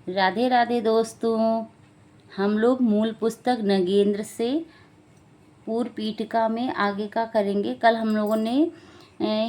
राधे राधे दोस्तों। हम लोग मूल पुस्तक नगेंद्र से पूर्व पीठिका में आगे का करेंगे। कल हम लोगों ने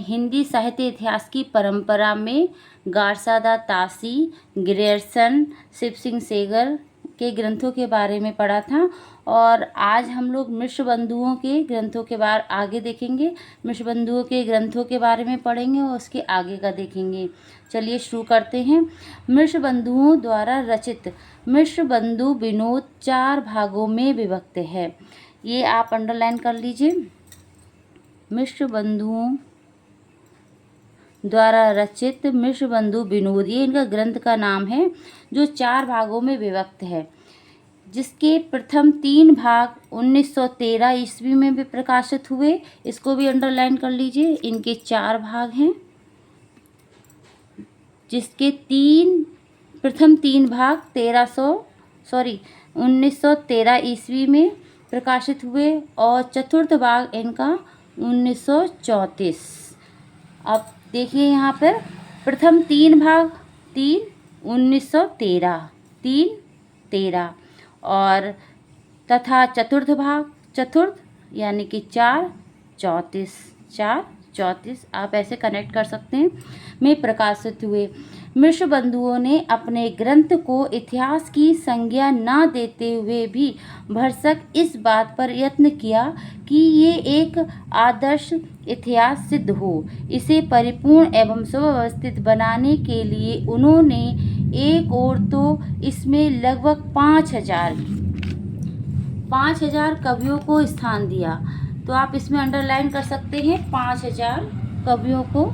हिंदी साहित्य इतिहास की परंपरा में गारसादा तासी, ग्रेयर्सन, शिव सिंह सेगर के ग्रंथों के बारे में पढ़ा था और आज हम लोग मिश्र बंधुओं के ग्रंथों के बारे आगे देखेंगे। मिश्र बंधुओं के ग्रंथों के बारे में पढ़ेंगे और उसके आगे का देखेंगे। चलिए शुरू करते हैं। मिश्र बंधुओं द्वारा रचित मिश्र बंधु विनोद 4 भागों में विभक्त है। ये आप अंडरलाइन कर लीजिए। मिश्र बंधुओं द्वारा रचित मिश्र बंधु विनोद, ये इनका ग्रंथ का नाम है, जो 4 भागों में विभक्त है, जिसके प्रथम 3 भाग 1913 ईस्वी में भी प्रकाशित हुए। इसको भी अंडरलाइन कर लीजिए। इनके 4 भाग हैं, जिसके प्रथम 3 भाग 1913 ईस्वी में प्रकाशित हुए और चतुर्थ भाग इनका 1934। अब देखिए यहाँ पर प्रथम 3 भाग 1913 और तथा चतुर्थ भाग यानी कि 4 34 आप ऐसे कनेक्ट कर सकते हैं में प्रकाशित हुए। मिश्र बंधुओं ने अपने ग्रंथ को इतिहास की संज्ञा न देते हुए भी भरसक इस बात पर यत्न किया कि ये एक आदर्श इतिहास सिद्ध हो। इसे परिपूर्ण एवं सुव्यवस्थित बनाने के लिए उन्होंने एक ओर तो इसमें लगभग 5,000 कवियों को स्थान दिया। तो आप इसमें अंडरलाइन कर सकते हैं, 5,000 कवियों को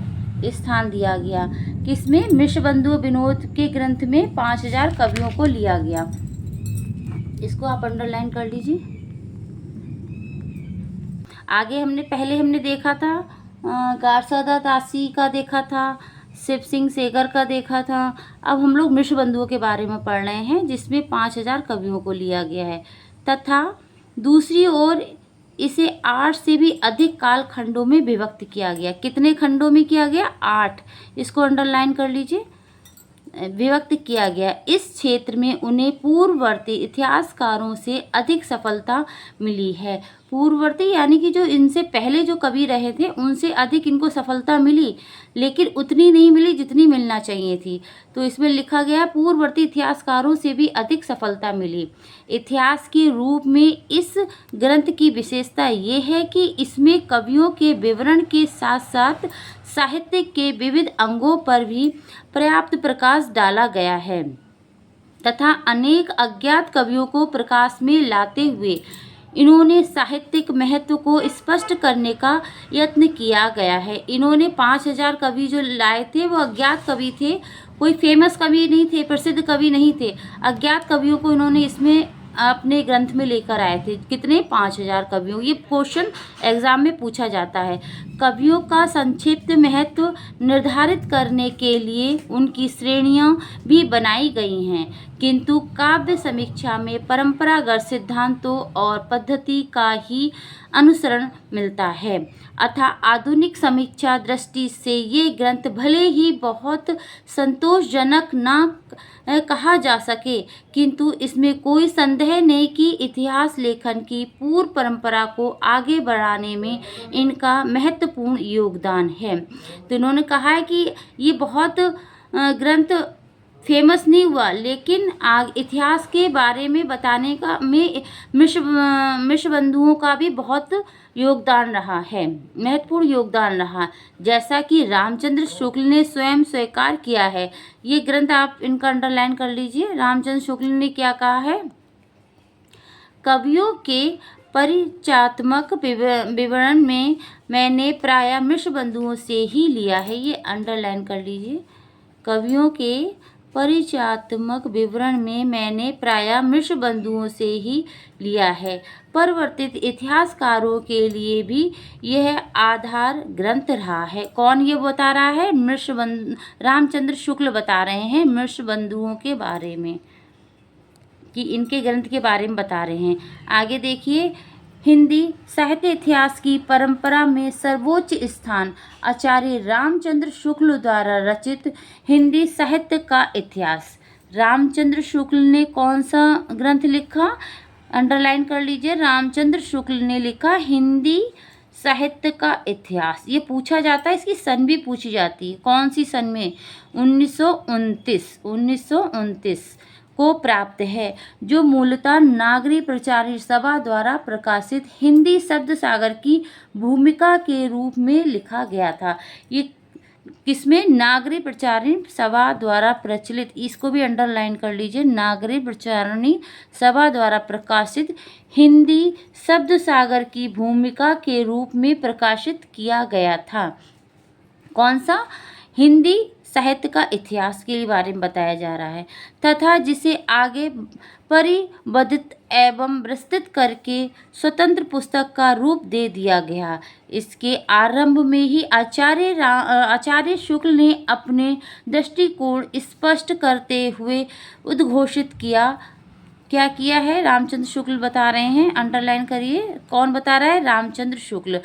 स्थान दिया गया। किसमें? मिश्र बंधु विनोद के ग्रंथ में 5,000 कवियों को लिया गया। इसको आप अंडरलाइन कर लीजिए। आगे हमने देखा था गारसादा तासी का देखा था, शिव सिंह सेगर का देखा था। अब हम लोग मिश्र बंधुओं के बारे में पढ़ रहे हैं, जिसमें 5,000 कवियों को लिया गया है तथा दूसरी ओर इसे 8 से भी अधिक काल खंडों में विभक्त किया गया। कितने खंडों में किया गया? 8। इसको अंडरलाइन कर लीजिए। विभक्त किया गया। इस क्षेत्र में उन्हें पूर्ववर्ती इतिहासकारों से अधिक सफलता मिली है। पूर्ववर्ती यानी कि जो इनसे पहले जो कवि रहे थे उनसे अधिक इनको सफलता मिली, लेकिन उतनी नहीं मिली जितनी मिलना चाहिए थी। तो इसमें लिखा गया पूर्ववर्ती इतिहासकारों से भी अधिक सफलता मिली। इतिहास के रूप में इस ग्रंथ की विशेषता ये है कि इसमें कवियों के विवरण के साथ साथ साहित्य के विविध अंगों पर भी पर्याप्त प्रकाश डाला गया है तथा अनेक अज्ञात कवियों को प्रकाश में लाते हुए इन्होंने साहित्यिक महत्व को स्पष्ट करने का यत्न किया गया है। इन्होंने 5,000 कवि जो लाए थे वो अज्ञात कवि थे, कोई फेमस कवि नहीं थे, प्रसिद्ध कवि नहीं थे। अज्ञात कवियों को इन्होंने इसमें अपने ग्रंथ में लेकर आए थे। कितने? 5,000 कवियों। ये क्वेश्चन एग्जाम में पूछा जाता है। कवियों का संक्षिप्त महत्व निर्धारित करने के लिए उनकी श्रेणियां भी बनाई गई हैं, किंतु काव्य समीक्षा में परंपरागत सिद्धांतों और पद्धति का ही अनुसरण मिलता है। अतः आधुनिक समीक्षा दृष्टि से ये ग्रंथ भले ही बहुत संतोषजनक न कहा जा सके, किंतु इसमें कोई संदेह नहीं कि इतिहास लेखन की पूर्व परंपरा को आगे बढ़ाने में इनका महत्वपूर्ण योगदान है। तो इन्होंने कहा है कि ये बहुत ग्रंथ फेमस नहीं हुआ, लेकिन इतिहास के बारे में बताने का में मिश्र बंधुओं का भी बहुत योगदान रहा है, महत्वपूर्ण योगदान रहा, जैसा कि रामचंद्र शुक्ल ने स्वयं स्वीकार किया है। ये ग्रंथ आप इनका अंडरलाइन कर लीजिए। रामचंद्र शुक्ल ने क्या कहा है? कवियों के परिचयात्मक विवरण में मैंने प्रायः मिश्र बंधुओं से ही लिया है। ये अंडरलाइन कर लीजिए। कवियों के परिचयात्मक विवरण में मैंने प्रायः मिश्र बंधुओं से ही लिया है। परिवर्तित इतिहासकारों के लिए भी यह आधार ग्रंथ रहा है। कौन ये बता रहा है? रामचंद्र शुक्ल बता रहे हैं मिश्र बंधुओं के बारे में, कि इनके ग्रंथ के बारे में बता रहे हैं। आगे देखिए, हिंदी साहित्य इतिहास की परंपरा में सर्वोच्च स्थान आचार्य रामचंद्र शुक्ल द्वारा रचित हिंदी साहित्य का इतिहास। रामचंद्र शुक्ल ने कौन सा ग्रंथ लिखा? अंडरलाइन कर लीजिए, रामचंद्र शुक्ल ने लिखा हिंदी साहित्य का इतिहास। ये पूछा जाता है, इसकी सन भी पूछी जाती है, कौन सी सन में? 1929 को प्राप्त है, जो मूलतः नागरी प्रचार सभा द्वारा प्रकाशित हिंदी शब्द सागर की भूमिका के रूप में लिखा गया था। ये किसमें? नागरी प्रचारिणी सभा द्वारा प्रचलित, इसको भी अंडरलाइन कर लीजिए, नागरी प्रचारिणी सभा द्वारा प्रकाशित हिंदी शब्द सागर की भूमिका के रूप में प्रकाशित किया गया था। कौन सा? हिंदी साहित्य का इतिहास के बारे में बताया जा रहा है, तथा जिसे आगे परिवर्धित एवं विस्तृत करके स्वतंत्र पुस्तक का रूप दे दिया गया। इसके आरंभ में ही आचार्य शुक्ल ने अपने दृष्टिकोण स्पष्ट करते हुए उद्घोषित किया। क्या किया है? रामचंद्र शुक्ल बता रहे हैं, अंडरलाइन करिए, कौन बता रहा है? रामचंद्र शुक्ल।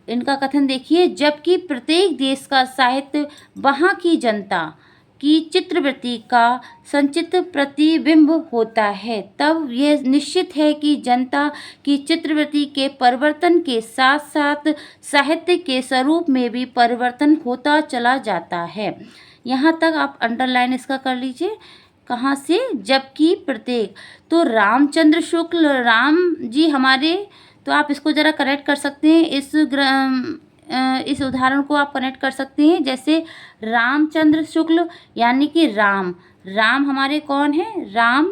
इनका कथन देखिए, जबकि प्रत्येक देश का साहित्य वहाँ की जनता की चित्रवृत्ति का संचित प्रतिबिंब होता है, तब यह निश्चित है कि जनता की चित्रवृत्ति के परिवर्तन के साथ साथ साहित्य के स्वरूप में भी परिवर्तन होता चला जाता है। यहाँ तक आप अंडरलाइन इसका कर लीजिए। कहाँ से? जबकि प्रत्येक, तो रामचंद्र शुक्ल, राम जी हमारे, तो आप इसको ज़रा कनेक्ट कर सकते हैं, इस उदाहरण को आप कनेक्ट कर सकते हैं। जैसे रामचंद्र शुक्ल यानी कि राम हमारे कौन है? राम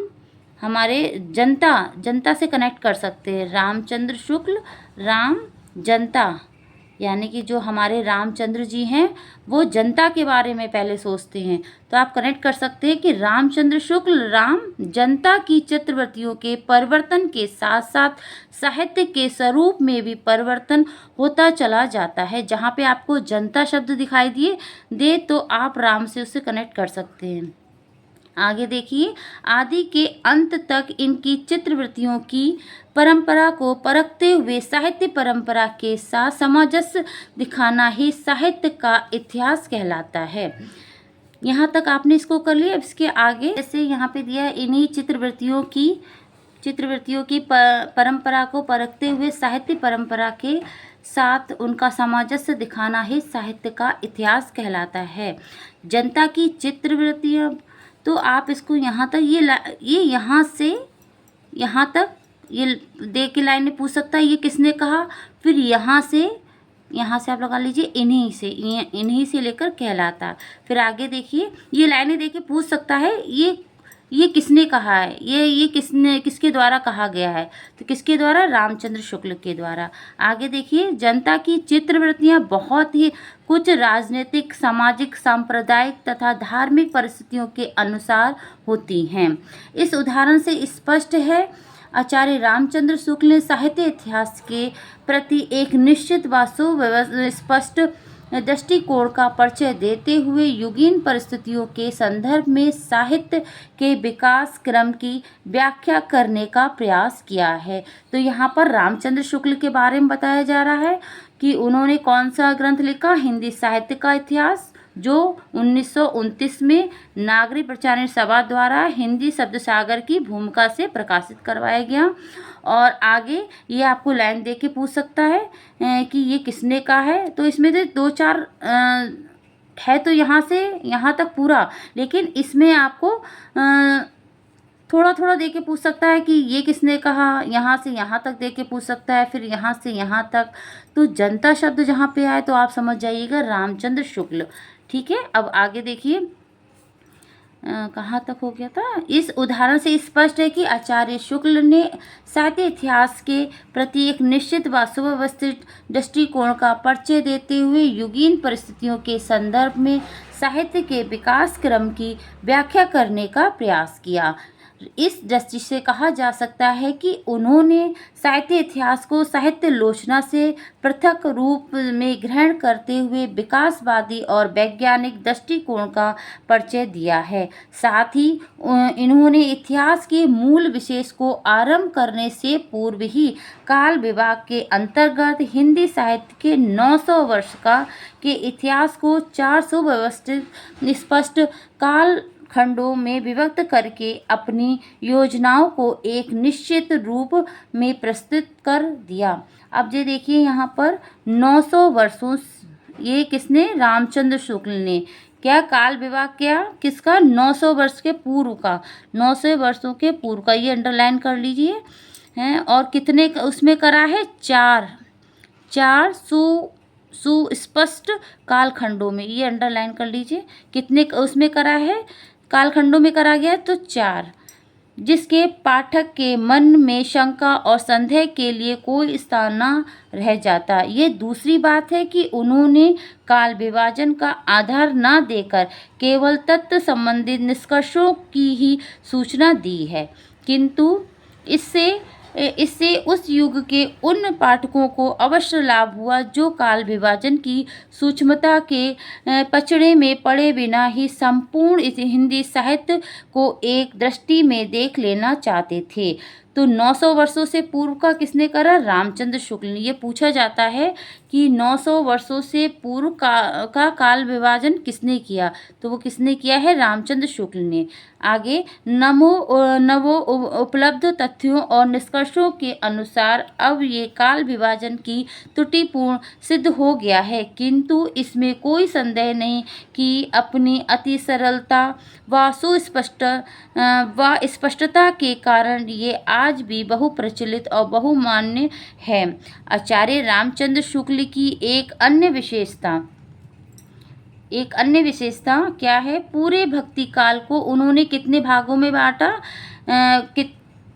हमारे जनता से कनेक्ट कर सकते हैं। रामचंद्र शुक्ल, राम जनता, यानी कि जो हमारे रामचंद्र जी हैं वो जनता के बारे में पहले सोचते हैं, तो आप कनेक्ट कर सकते हैं कि रामचंद्र शुक्ल, राम जनता की चित्रवृत्तियों के परिवर्तन के साथ साथ साहित्य के स्वरूप में भी परिवर्तन होता चला जाता है। जहाँ पे आपको जनता शब्द दिखाई दे तो आप राम से उसे कनेक्ट कर सकते हैं। आगे देखिए, आदि के अंत तक इनकी चित्रवृत्तियों की परंपरा को परखते हुए साहित्य परंपरा के साथ सामंजस्य दिखाना ही साहित्य का इतिहास कहलाता है। यहाँ तक आपने इसको कर लिया। इसके आगे जैसे यहाँ पे दिया है, इन्हीं चित्रवृत्तियों की परंपरा को परखते हुए साहित्य परंपरा के साथ उनका सामंजस्य दिखाना ही साहित्य का इतिहास कहलाता है। जनता की चित्रवृत्तियाँ, तो आप इसको यहाँ तक ये यहाँ से यहाँ तक ये दे के लाइन में पूछ सकता है, ये किसने कहा? फिर यहाँ से आप लगा लीजिए, इन्हीं से लेकर कहलाता। फिर आगे देखिए, ये लाइनें देके पूछ सकता है, ये किसने कहा है? ये किसके द्वारा कहा गया है? तो किसके द्वारा? रामचंद्र शुक्ल के द्वारा। आगे देखिए, जनता की चित्रवृत्तियाँ बहुत ही कुछ राजनीतिक, सामाजिक, सांप्रदायिक तथा धार्मिक परिस्थितियों के अनुसार होती हैं। इस उदाहरण से स्पष्ट है, आचार्य रामचंद्र शुक्ल ने साहित्य इतिहास के प्रति एक निश्चित व सुस्पष्ट दृष्टिकोण का परिचय देते हुए युगीन परिस्थितियों के संदर्भ में साहित्य के विकास क्रम की व्याख्या करने का प्रयास किया है। तो यहाँ पर रामचंद्र शुक्ल के बारे में बताया जा रहा है कि उन्होंने कौन सा ग्रंथ लिखा? हिंदी साहित्य का इतिहास, जो 1929 में नागरी प्रचारिणी सभा द्वारा हिंदी शब्द सागर की भूमिका से प्रकाशित करवाया गया। और आगे ये आपको लाइन दे के पूछ सकता है कि ये किसने कहा है? तो इसमें से 2-4 है, तो यहाँ से यहाँ तक पूरा, लेकिन इसमें आपको थोड़ा थोड़ा दे के पूछ सकता है कि ये किसने कहा, यहाँ से यहाँ तक दे के पूछ सकता है, फिर यहाँ से यहाँ तक। तो जनता शब्द जहाँ पे आए तो आप समझ जाइएगा रामचंद्र शुक्ल। ठीक है, अब आगे देखिए, कहाँ तक हो गया था? इस उदाहरण से स्पष्ट है कि आचार्य शुक्ल ने साहित्य इतिहास के प्रति एक निश्चित व सुव्यवस्थित दृष्टिकोण का परिचय देते हुए युगीन परिस्थितियों के संदर्भ में साहित्य के विकास क्रम की व्याख्या करने का प्रयास किया। इस दृष्टि से कहा जा सकता है कि उन्होंने साहित्य इतिहास को साहित्य लोचना से पृथक रूप में ग्रहण करते हुए विकासवादी और वैज्ञानिक दृष्टिकोण का परिचय दिया है। साथ ही इन्होंने इतिहास के मूल विशेष को आरंभ करने से पूर्व ही काल विभाग के अंतर्गत हिंदी साहित्य के 900 वर्ष के इतिहास को 4 सुव्यवस्थित स्पष्ट खंडों में विभक्त करके अपनी योजनाओं को एक निश्चित रूप में प्रस्तुत कर दिया। अब ये देखिए यहाँ पर 900 वर्षों, ये किसने? रामचंद्र शुक्ल ने क्या काल विवाह किया? किसका? 900 वर्ष के पूर्व का, 900 वर्षों के पूर्व का, ये अंडरलाइन कर लीजिए हैं। और कितने उसमें करा है? चार सुस्पष्ट कालखंडों में, ये अंडरलाइन कर लीजिए। कितने उसमें करा है? कालखंडों में करा गया तो 4, जिसके पाठक के मन में शंका और संदेह के लिए कोई स्थान न रह जाता। ये दूसरी बात है कि उन्होंने काल विभाजन का आधार न देकर केवल तत्व संबंधित निष्कर्षों की ही सूचना दी है, किंतु इससे उस युग के उन पाठकों को अवश्य लाभ हुआ जो काल विभाजन की सूक्ष्मता के पचड़े में पड़े बिना ही संपूर्ण इस हिंदी साहित्य को एक दृष्टि में देख लेना चाहते थे। तो 900 वर्षों से पूर्व का किसने करा? रामचंद्र शुक्ल ने। ये पूछा जाता है कि 900 वर्षों से पूर्व का काल विभाजन किसने किया? तो वो किसने किया है? रामचंद्र शुक्ल ने। आगे, नवो उपलब्ध तथ्यों और निष्कर्षों के अनुसार अब ये काल विभाजन की त्रुटिपूर्ण सिद्ध हो गया है, किंतु इसमें कोई संदेह नहीं कि अपनी अति सरलता व स्पष्टता के कारण ये आज भी बहुप्रचलित और बहुमान्य है। आचार्य रामचंद्र शुक्ल की एक अन्य विशेषता क्या है? पूरे भक्ति काल को उन्होंने कितने भागों में बांटा?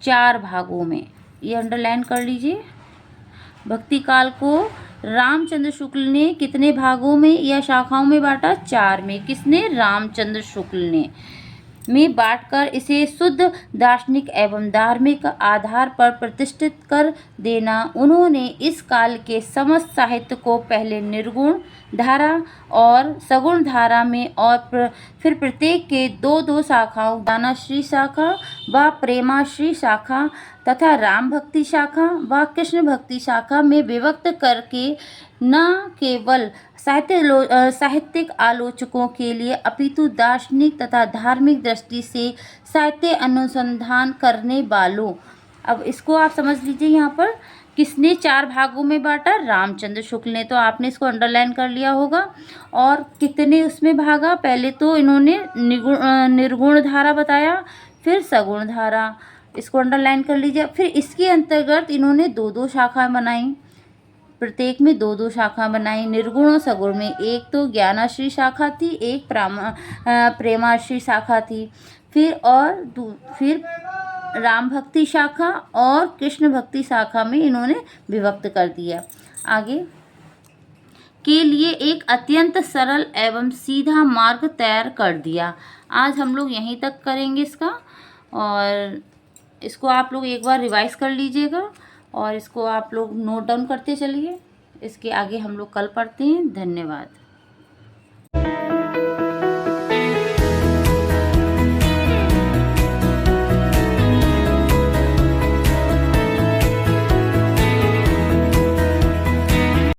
4 भागों में, ये अंडरलाइन कर लीजिए। भक्ति काल को रामचंद्र शुक्ल ने कितने भागों में या शाखाओं में बांटा? 4 में। किसने? रामचंद्र शुक्ल ने। में बांटकर इसे शुद्ध दार्शनिक एवं धार्मिक आधार पर प्रतिष्ठित कर देना। उन्होंने इस काल के समस्त साहित्य को पहले निर्गुण धारा और सगुण धारा में और फिर प्रत्येक के 2-2 शाखाओं, ज्ञानाश्री शाखा व प्रेमाश्री शाखा तथा राम भक्ति शाखा व कृष्ण भक्ति शाखा में विभक्त करके न केवल साहित्यिक आलोचकों के लिए अपितु दार्शनिक तथा धार्मिक दृष्टि से साहित्य अनुसंधान करने वालों। अब इसको आप समझ लीजिए, यहाँ पर किसने 4 भागों में बांटा? रामचंद्र शुक्ल ने। तो आपने इसको अंडरलाइन कर लिया होगा। और कितने उसमें भागा? पहले तो इन्होंने निर्गुण धारा बताया, फिर सगुण धारा, इसको अंडरलाइन कर लीजिए। फिर इसके अंतर्गत इन्होंने 2-2 शाखा बनाई, प्रत्येक में 2-2 शाखा बनाई, निर्गुण और सगुण में। एक तो ज्ञानाश्री शाखा थी, एक प्रेमाश्री शाखा थी, फिर राम भक्ति शाखा और कृष्ण भक्ति शाखा में इन्होंने विभक्त कर दिया। आगे के लिए एक अत्यंत सरल एवं सीधा मार्ग तैयार कर दिया। आज हम लोग यहीं तक करेंगे इसका, और इसको आप लोग एक बार रिवाइज कर लीजिएगा और इसको आप लोग नोट डाउन करते चलिए। इसके आगे हम लोग कल पढ़ते हैं। धन्यवाद।